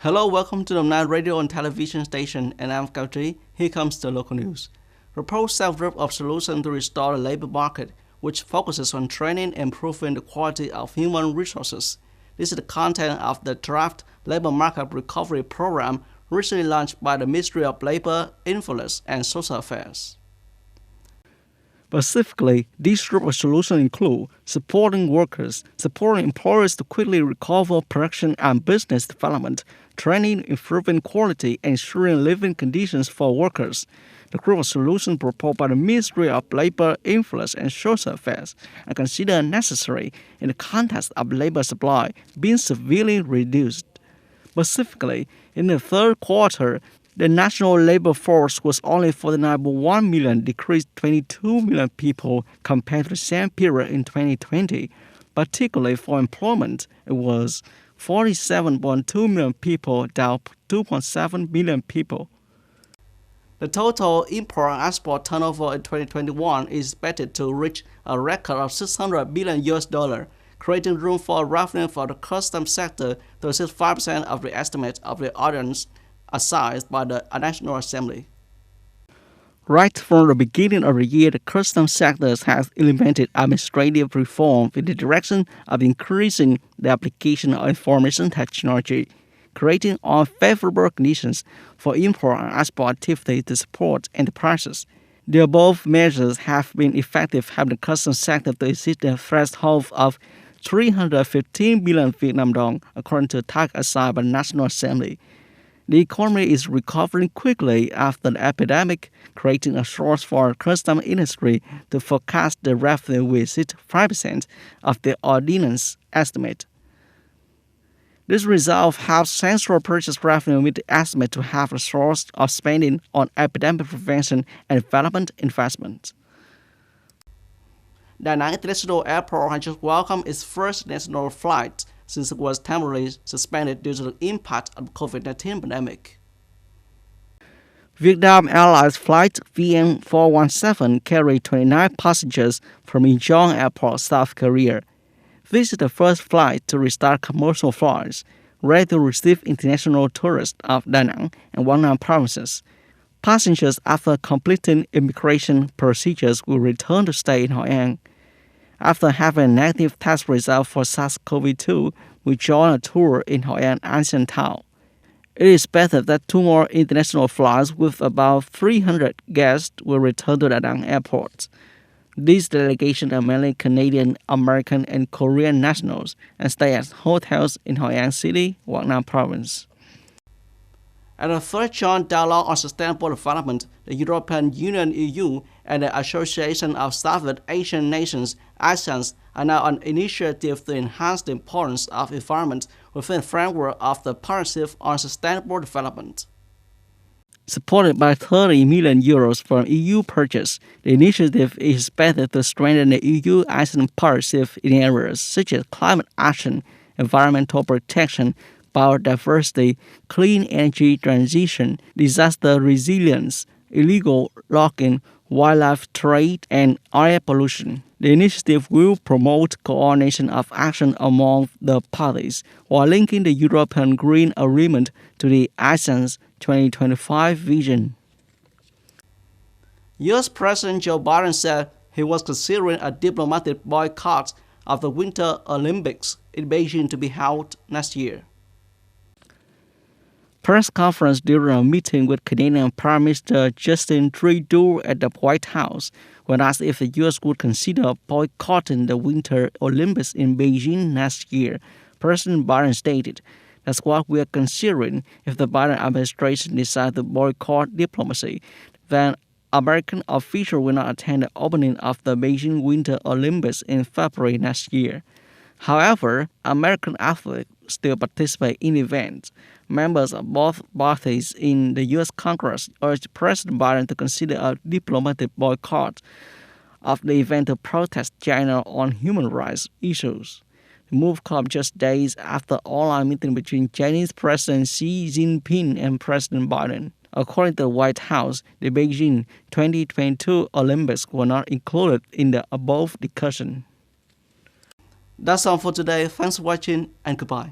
Hello, welcome to the Nine Radio and Television Station, and I'm Kauti. Here comes the local news. Proposed self-group of solution to restore the labor market, which focuses on training and improving the quality of human resources. This is the content of the draft labor market recovery program recently launched by the Ministry of Labor, Influence, and Social Affairs. Specifically, these group of solutions include supporting workers, supporting employers to quickly recover production and business development, training, improving quality, and ensuring living conditions for workers. The group of solutions proposed by the Ministry of Labor, Influence, and Social Affairs are considered necessary in the context of labor supply being severely reduced. Specifically, in the third quarter, the national labor force was only 49.1 million, decreased 22 million people compared to the same period in 2020. Particularly for employment, it was 47.2 million people, down 2.7 million people. The total import and export turnover in 2021 is expected to reach a record of $600 billion, creating room for revenue for the customs sector to exceed 5% of the estimate of the audience assigned by the National Assembly. Right from the beginning of the year, the customs sector has implemented administrative reform in the direction of increasing the application of information technology, creating unfavorable conditions for import and export activity to support enterprises. The above measures have been effective, helping the customs sector to exceed the threshold of 315 billion Vietnam dong, according to a target assigned by the National Assembly. The economy is recovering quickly after the epidemic, creating a source for the customs industry to forecast the revenue will exceed 5% of the ordinance estimate. This result helps central purchase revenue meet the estimate to have a source of spending on epidemic prevention and development investment. Da Nang International Airport has just welcomed its first national flight since it was temporarily suspended due to the impact of the COVID-19 pandemic. Vietnam Airlines Flight VN417 carried 29 passengers from Incheon Airport, South Korea. This is the first flight to restart commercial flights, ready to receive international tourists of Da Nang and Quang Nam provinces. Passengers, after completing immigration procedures, will return to stay in Hoi An. After having a negative test result for SARS-CoV-2, we joined a tour in Hoi An ancient town. It is expected that 2 more international flights with about 300 guests will return to Da Nang Airport. These delegations are mainly Canadian, American, and Korean nationals and stay at hotels in Hoi An City, Quang Nam Province. At the third joint dialogue on sustainable development, the European Union (EU) and the Association of Southeast Asian Nations (ASEAN) are now on initiative to enhance the importance of environment within the framework of the Partnership on Sustainable Development. Supported by 30 million euros from EU purchase, the initiative is expected to strengthen the EU-ASEAN partnership in areas such as climate action, environmental protection, biodiversity, clean energy transition, disaster resilience, illegal logging, wildlife trade, and air pollution. The initiative will promote coordination of action among the parties while linking the European Green Agreement to the ASEAN's 2025 vision. U.S. President Joe Biden said he was considering a diplomatic boycott of the Winter Olympics in Beijing to be held next year. Press conference during a meeting with Canadian Prime Minister Justin Trudeau at the White House when asked if the U.S. would consider boycotting the Winter Olympics in Beijing next year. President Biden stated, "That's what we are considering. If the Biden administration decides to boycott diplomacy, then American officials will not attend the opening of the Beijing Winter Olympics in February next year. However, American athletes still participate in the event." Members of both parties in the U.S. Congress urged President Biden to consider a diplomatic boycott of the event to protest China on human rights issues. The move comes just days after an online meeting between Chinese President Xi Jinping and President Biden. According to the White House, the Beijing 2022 Olympics were not included in the above discussion. That's all for today. Thanks for watching and goodbye.